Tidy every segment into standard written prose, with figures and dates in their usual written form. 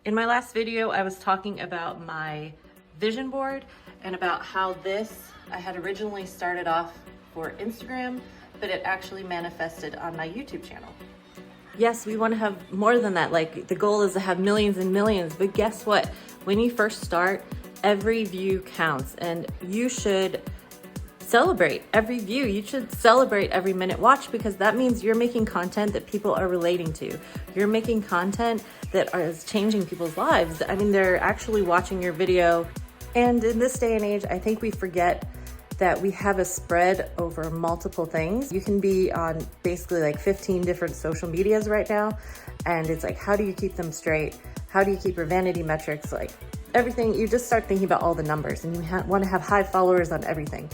In my last video, I was talking about my vision board and about how I had originally started off for Instagram, but it actually manifested on my YouTube channel. Yes, we want to have more than that. Like, the goal is to have millions and millions, but guess what? When you first start, every view counts, and you should celebrate every view. You should celebrate every minute watched, because that means you're making content that people are relating to. You're making content that is changing people's lives. I mean, they're actually watching your video. And in this day and age, I think we forget that we have a spread over multiple things. You can be on basically like 15 different social medias right now. And it's like, how do you keep them straight? How do you keep your vanity metrics? Like everything, you just start thinking about all the numbers, and you want to have high followers on everything.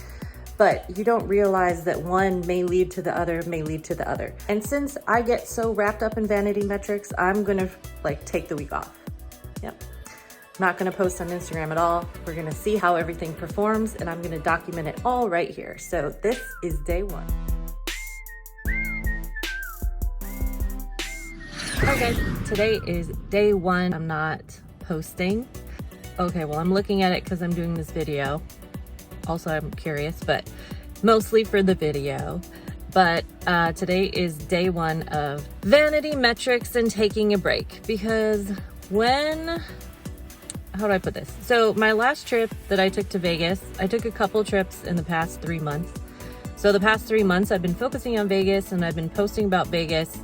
But you don't realize that one may lead to the other, may lead to the other. And since I get so wrapped up in vanity metrics, I'm gonna like take the week off. Yep. Not gonna post on Instagram at all. We're gonna see how everything performs, and I'm gonna document it all right here. So this is day one. All right guys, today is day one. I'm not posting. Okay, well, I'm looking at it because I'm doing this video. Also, I'm curious, but mostly for the video. But today is day one of vanity metrics and taking a break, because how do I put this? So my last trip that I took to Vegas, I took a couple trips in the past 3 months. So the past 3 months I've been focusing on Vegas, and I've been posting about Vegas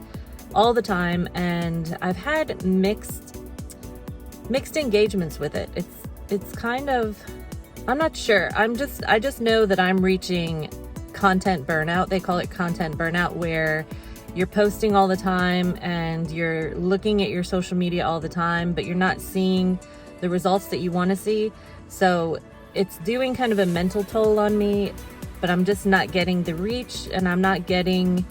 all the time, and I've had mixed engagements with it. It's kind of, I'm not sure. I just know that I'm reaching content burnout. They call it content burnout, where you're posting all the time and you're looking at your social media all the time, but you're not seeing the results that you want to see. So it's doing kind of a mental toll on me, but I'm just not getting the reach, and I'm not getting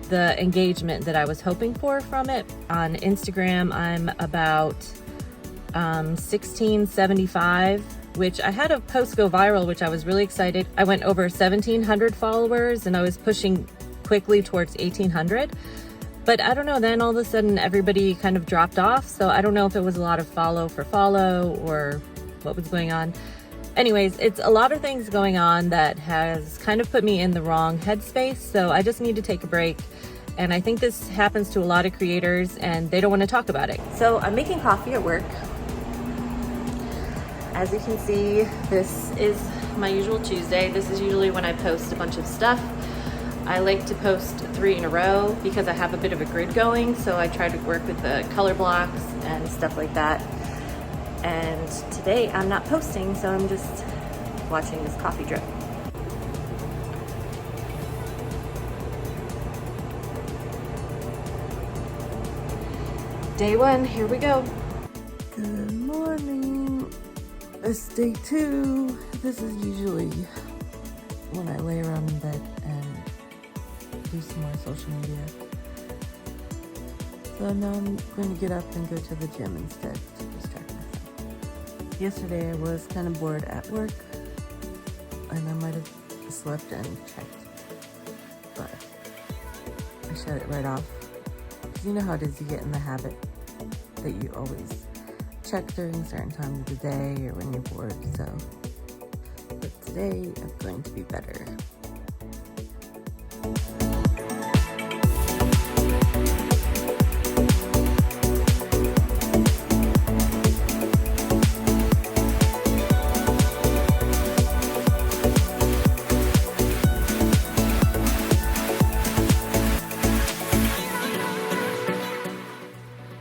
the engagement that I was hoping for from it. On Instagram, I'm about 1675, which I had a post go viral, which I was really excited. I went over 1,700 followers, and I was pushing quickly towards 1,800. But I don't know, then all of a sudden everybody kind of dropped off. So I don't know if it was a lot of follow for follow or what was going on. Anyways, it's a lot of things going on that has kind of put me in the wrong headspace. So I just need to take a break. And I think this happens to a lot of creators, and they don't want to talk about it. So I'm making coffee at work. As you can see, this is my usual Tuesday. This is usually when I post a bunch of stuff. I like to post 3 in a row because I have a bit of a grid going, so I try to work with the color blocks and stuff like that. And today I'm not posting, so I'm just watching this coffee drip. Day one, here we go. Good morning. It's day 2. This is usually when I lay around in bed and do some more social media. So now I'm going to get up and go to the gym instead to distract myself. Yesterday I was kind of bored at work, and I might have slept and checked, but I shut it right off. Because you know how it is, you get in the habit that you always check during certain times of the day or when you're bored. So, but today I'm going to be better.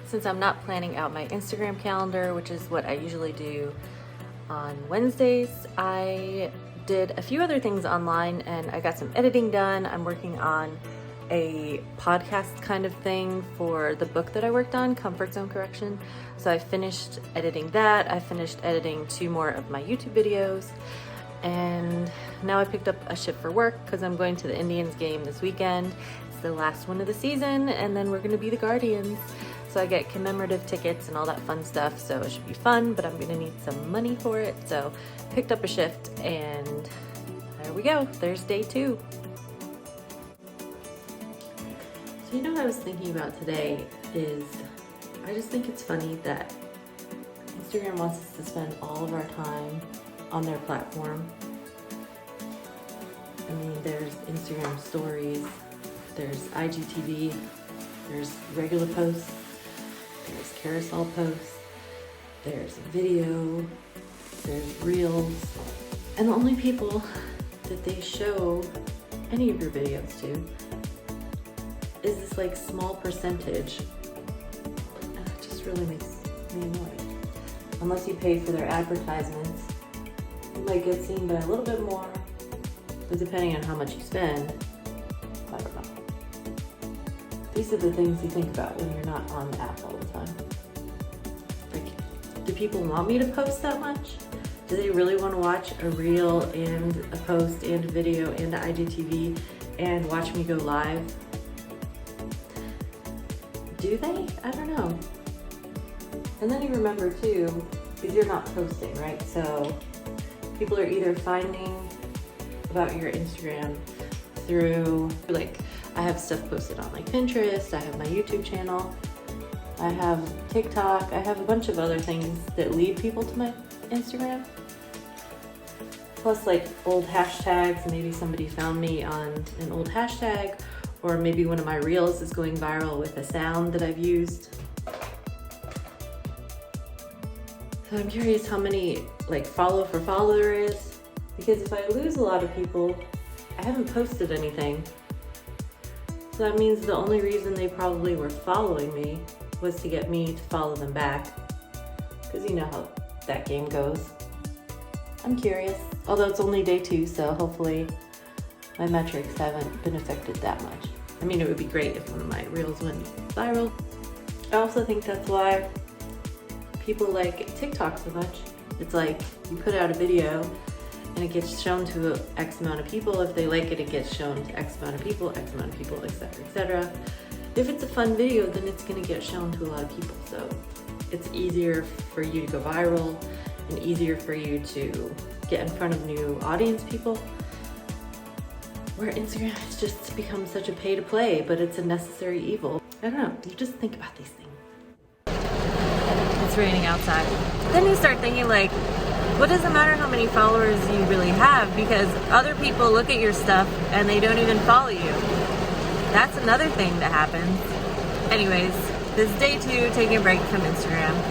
Since I'm not planning out my Instagram calendar, which is what I usually do on Wednesdays, I did a few other things online, and I got some editing done. I'm working on a podcast kind of thing for the book that I worked on, Comfort Zone Correction. So I finished editing that. I finished editing 2 more of my YouTube videos, and now I picked up a shift for work because I'm going to the Indians game this weekend. It's the last one of the season, and then we're going to be the Guardians. So I get commemorative tickets and all that fun stuff, so it should be fun, but I'm gonna need some money for it. So picked up a shift, and there we go, there's day 2. So you know what I was thinking about today is, I just think it's funny that Instagram wants us to spend all of our time on their platform. I mean, there's Instagram stories, there's IGTV, there's regular posts, there's carousel posts, there's video, there's reels, and the only people that they show any of your videos to is this like small percentage. And it just really makes me annoyed. Unless you pay for their advertisements, you might get seen by a little bit more, but depending on how much you spend, I don't know. These are the things you think about when you're not on the app all the time. Like, do people want me to post that much? Do they really want to watch a reel and a post and a video and an IGTV and watch me go live? Do they? I don't know. And then you remember too, because you're not posting, right? So people are either finding about your Instagram through, like, I have stuff posted on like Pinterest, I have my YouTube channel, I have TikTok, I have a bunch of other things that lead people to my Instagram. Plus like old hashtags, maybe somebody found me on an old hashtag, or maybe one of my reels is going viral with a sound that I've used. So I'm curious how many like follow for follow there is, because if I lose a lot of people, I haven't posted anything. So that means the only reason they probably were following me was to get me to follow them back, because you know how that game goes. I'm curious, although it's only day 2, so hopefully my metrics haven't been affected that much. I mean, it would be great if one of my reels went viral. I also think that's why people like TikTok so much. It's like you put out a video and it gets shown to X amount of people. If they like it, it gets shown to X amount of people, etc., etc. If it's a fun video, then it's gonna get shown to a lot of people. So it's easier for you to go viral and easier for you to get in front of new audience people. Where Instagram has just become such a pay to play, but it's a necessary evil. I don't know, you just think about these things. It's raining outside. Then you start thinking like, what does it matter how many followers you really have, because other people look at your stuff and they don't even follow you. That's another thing that happens. Anyways, this is day 2, taking a break from Instagram.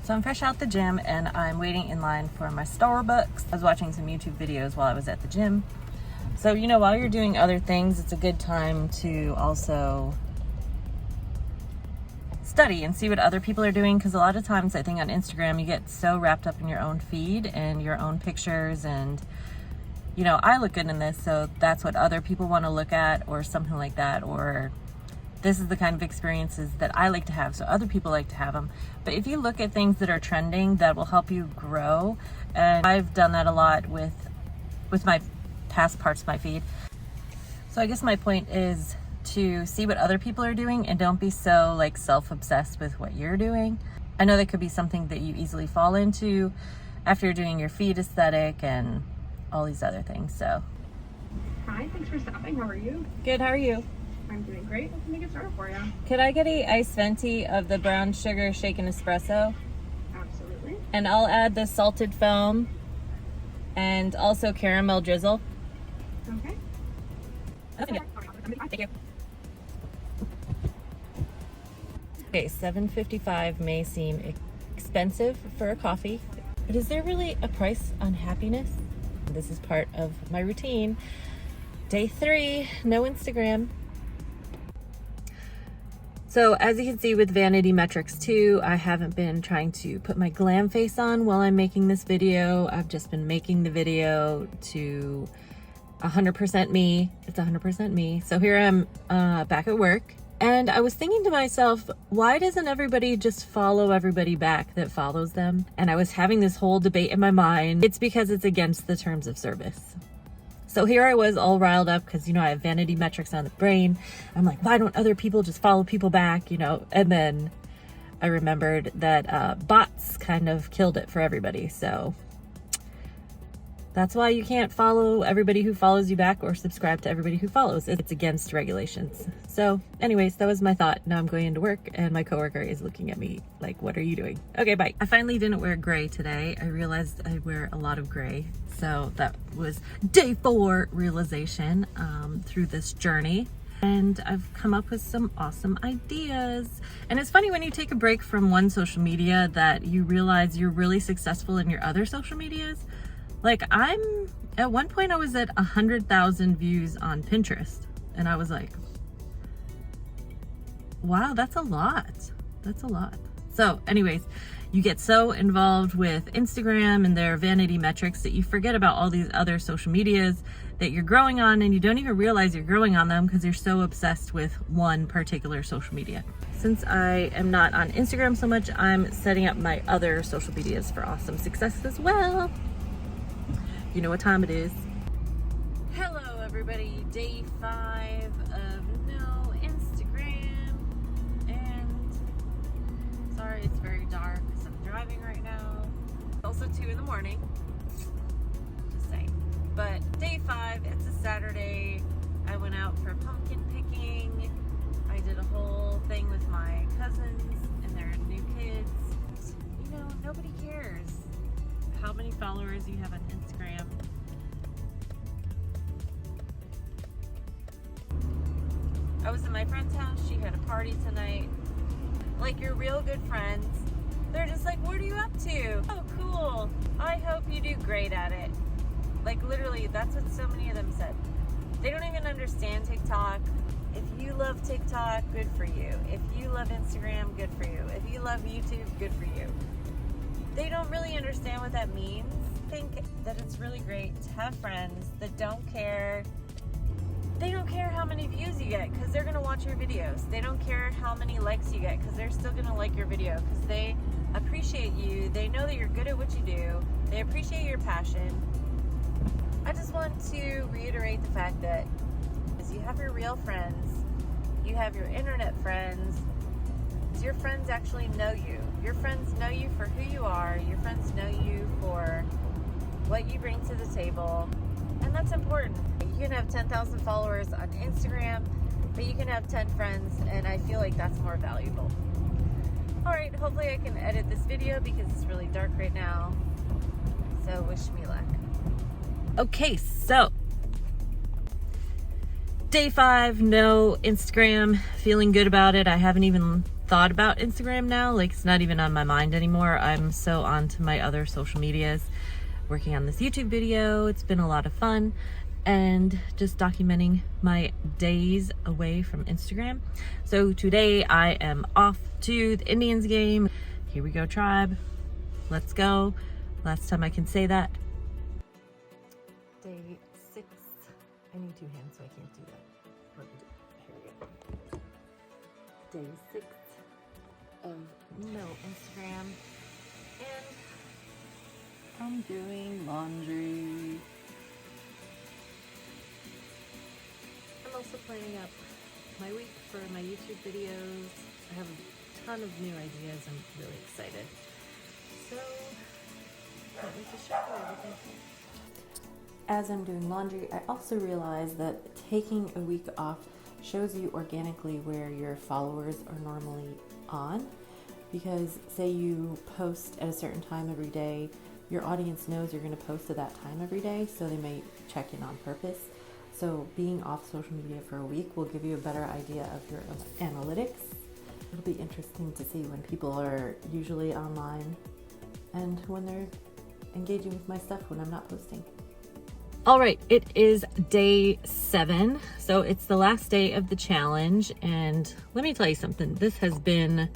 So I'm fresh out the gym and I'm waiting in line for my Starbucks. I was watching some YouTube videos while I was at the gym. So, you know, while you're doing other things, it's a good time to also study and see what other people are doing, because a lot of times I think on Instagram you get so wrapped up in your own feed and your own pictures, and you know, I look good in this, so that's what other people want to look at, or something like that, or this is the kind of experiences that I like to have, so other people like to have them. But if you look at things that are trending, that will help you grow, and I've done that a lot with my past parts of my feed. So I guess my point is to see what other people are doing and don't be so like self-obsessed with what you're doing. I know that could be something that you easily fall into after you're doing your feed aesthetic and all these other things. So hi, thanks for stopping. How are you? Good, how are you? I'm doing great. Let me get started for you. Could I get a iced venti of the brown sugar shaken espresso? Absolutely. And I'll add the salted foam and also caramel drizzle. Okay. Thank you. Okay, $7.55 may seem expensive for a coffee, but is there really a price on happiness? This is part of my routine. Day 3, no Instagram. So as you can see with vanity metrics too, I haven't been trying to put my glam face on while I'm making this video. I've just been making the video to 100% me. It's 100% me. So here I'm back at work. And I was thinking to myself, why doesn't everybody just follow everybody back that follows them? And I was having this whole debate in my mind. It's because it's against the terms of service. So here I was all riled up because, you know, I have vanity metrics on the brain. I'm like, why don't other people just follow people back, you know? And then I remembered that bots kind of killed it for everybody. So That's why you can't follow everybody who follows you back or subscribe to everybody who follows. It's against regulations. So anyways, that was my thought. Now I'm going into work and my coworker is looking at me like, what are you doing? Okay, bye. I finally didn't wear gray today. I realized I wear a lot of gray. So that was day 4 realization through this journey. And I've come up with some awesome ideas. And it's funny when you take a break from one social media that you realize you're really successful in your other social medias. Like at one point I was at 100,000 views on Pinterest and I was like, wow, that's a lot. That's a lot. So anyways, you get so involved with Instagram and their vanity metrics that you forget about all these other social medias that you're growing on, and you don't even realize you're growing on them because you're so obsessed with one particular social media. Since I am not on Instagram so much, I'm setting up my other social medias for awesome success as well. You know what time it is. Hello everybody, day 5 of no Instagram. And sorry it's very dark because I'm driving right now. It's also 2 in the morning. Just saying. But day 5, it's a Saturday. I went out for pumpkin picking. I did a whole thing with my cousins and their new kids. You know, nobody cares how many followers you have on Instagram. I was at my friend's house. She had a party tonight. Like your real good friends, they're just like, what are you up to? Oh, cool. I hope you do great at it. Like literally, that's what so many of them said. They don't even understand TikTok. If you love TikTok, good for you. If you love Instagram, good for you. If you love YouTube, good for you. They don't really understand what that means. Think that it's really great to have friends that don't care. They don't care how many views you get because they're gonna watch your videos. They don't care how many likes you get because they're still gonna like your video because they appreciate you. They know that you're good at what you do. They appreciate your passion. I just want to reiterate the fact that as you have your real friends, you have your internet friends, your friends actually know you. Your friends know you for who you are. Your friends know you for what you bring to the table. And that's important. You can have 10,000 followers on Instagram, but you can have 10 friends, and I feel like that's more valuable. All right, hopefully I can edit this video because it's really dark right now. So wish me luck. Okay, so day 5, no Instagram, feeling good about it. I haven't even thought about Instagram now. Like it's not even on my mind anymore. I'm so on to my other social medias, working on this YouTube video. It's been a lot of fun and just documenting my days away from Instagram. So today I am off to the Indians game. Here we go, tribe. Let's go. Last time I can say that. Day 6. I need 2 hands so I can't do that. Let me do it. Here we go. Day 6 of no Instagram. And I'm doing laundry. I'm also planning up my week for my YouTube videos. I have a ton of new ideas. I'm really excited. So let me just show you everything. As I'm doing laundry, I also realized that taking a week off shows you organically where your followers are normally on. Because say you post at a certain time every day, your audience knows you're going to post at that time every day, so they may check in on purpose. So being off social media for a week will give you a better idea of your analytics. It'll be interesting to see when people are usually online and when they're engaging with my stuff when I'm not posting. All right, it is day 7, so it's the last day of the challenge, and let me tell you something. This has been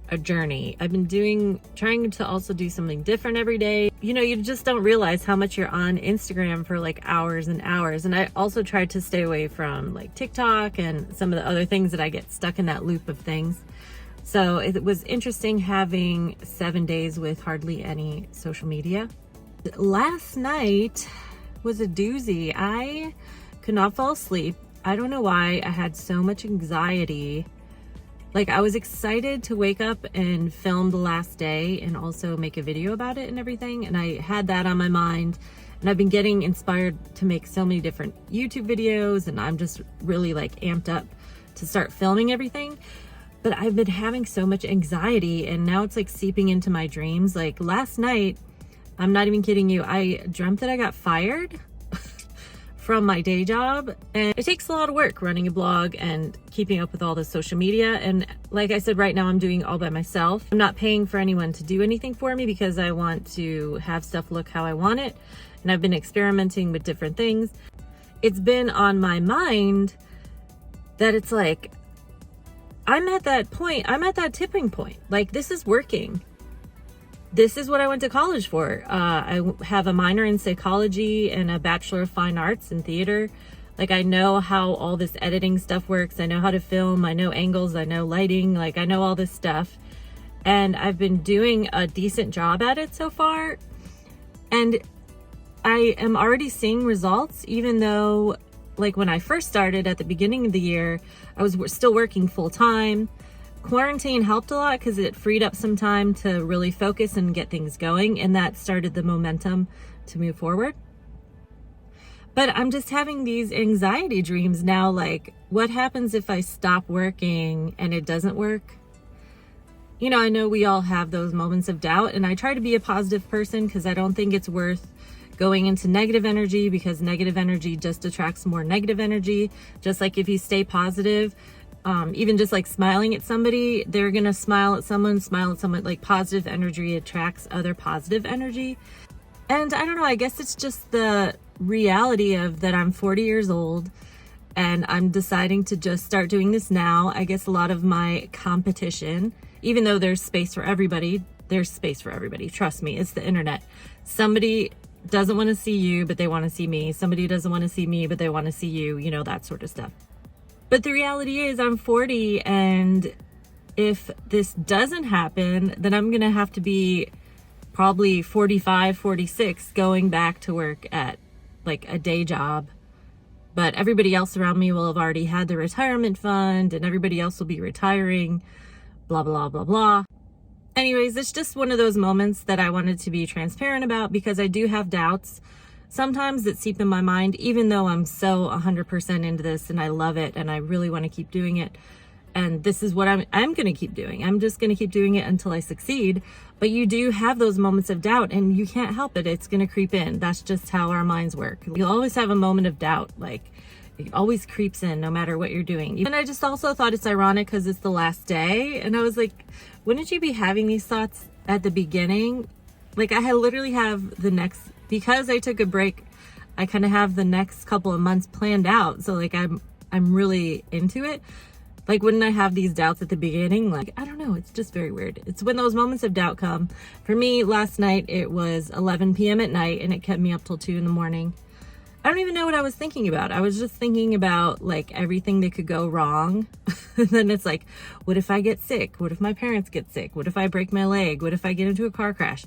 a journey. I've been trying to also do something different every day. You know, you just don't realize how much you're on Instagram for like hours and hours. And I also tried to stay away from like TikTok and some of the other things that I get stuck in that loop of things. So it was interesting having 7 days with hardly any social media. Last night was a doozy. I could not fall asleep. I don't know why. I had so much anxiety. Like I was excited to wake up and film the last day and also make a video about it and everything. And I had that on my mind. And I've been getting inspired to make so many different YouTube videos, and I'm just really like amped up to start filming everything. But I've been having so much anxiety, and now it's like seeping into my dreams. Like last night, I'm not even kidding you, I dreamt that I got fired from my day job, and it takes a lot of work running a blog and keeping up with all the social media. And like I said, right now I'm doing it all by myself. I'm not paying for anyone to do anything for me because I want to have stuff look how I want it, and I've been experimenting with different things. It's been on my mind that it's like I'm at that point, I'm at that tipping point. Like, this is working. This is what I went to college for. I have a minor in psychology and a Bachelor of Fine Arts in theater. Like, I know how all this editing stuff works. I know how to film. I know angles. I know lighting. Like, I know all this stuff. And I've been doing a decent job at it so far. And I am already seeing results, even though, like, when I first started at the beginning of the year, I was still working full time. Quarantine helped a lot because it freed up some time to really focus and get things going, and that started the momentum to move forward. But I'm just having these anxiety dreams now, like, what happens if I stop working and it doesn't work? You know, I know we all have those moments of doubt, and I try to be a positive person because I don't think it's worth going into negative energy, because negative energy just attracts more negative energy. Just like if you stay positive, even just like smiling at somebody, they're gonna smile at someone. Like, positive energy attracts other positive energy. And I don't know, I guess it's just the reality of that I'm 40 years old and I'm deciding to just start doing this now. I guess a lot of my competition, even though there's space for everybody, there's space for everybody. Trust me, it's the internet. Somebody doesn't want to see you, but they want to see me. Somebody doesn't want to see me, but they want to see you, you know, that sort of stuff. But the reality is I'm 40, and if this doesn't happen, then I'm going to have to be probably 45, 46 going back to work at like a day job. But everybody else around me will have already had their retirement fund, and everybody else will be retiring, blah, blah, blah, blah. Anyways, it's just one of those moments that I wanted to be transparent about, because I do have doubts sometimes that seep in my mind, even though I'm so 100% into this and I love it and I really want to keep doing it. And this is what I'm going to keep doing. I'm just going to keep doing it until I succeed. But you do have those moments of doubt, and you can't help it. It's going to creep in. That's just how our minds work. You'll always have a moment of doubt. Like, it always creeps in no matter what you're doing. And I just also thought it's ironic because it's the last day. And I was like, wouldn't you be having these thoughts at the beginning? Like, I literally have the next, because I took a break, I kind of have the next couple of months planned out. So like, I'm really into it. Like, wouldn't I have these doubts at the beginning? Like, I don't know. It's just very weird. It's when those moments of doubt come. For me, last night, it was 11 p.m. at night, and it kept me up till 2 in the morning. I don't even know what I was thinking about. I was just thinking about like everything that could go wrong. And then it's like, what if I get sick? What if my parents get sick? What if I break my leg? What if I get into a car crash?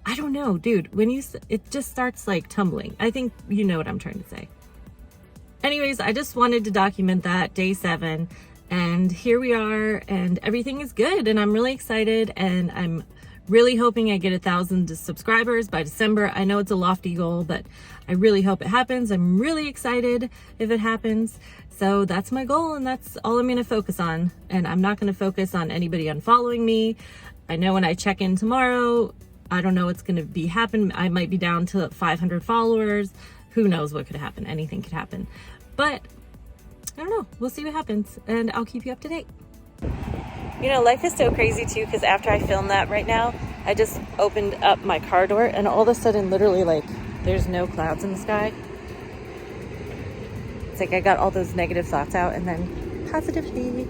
I don't know, dude. It just starts like tumbling. I think you know what I'm trying to say. Anyways, I just wanted to document that day 7. And here we are, and everything is good, and I'm really excited, and I'm really hoping I get 1,000 subscribers by December. I know it's a lofty goal, but I really hope it happens. I'm really excited if it happens. So that's my goal, and that's all I'm going to focus on. And I'm not going to focus on anybody unfollowing me. I know when I check in tomorrow, I don't know what's going to be happen. I might be down to 500 followers. Who knows what could happen? Anything could happen. But I don't know. We'll see what happens, and I'll keep you up to date. You know, life is so crazy too, because after I film that right now, I just opened up my car door, and all of a sudden, literally, like, there's no clouds in the sky. It's like I got all those negative thoughts out, and then positivity.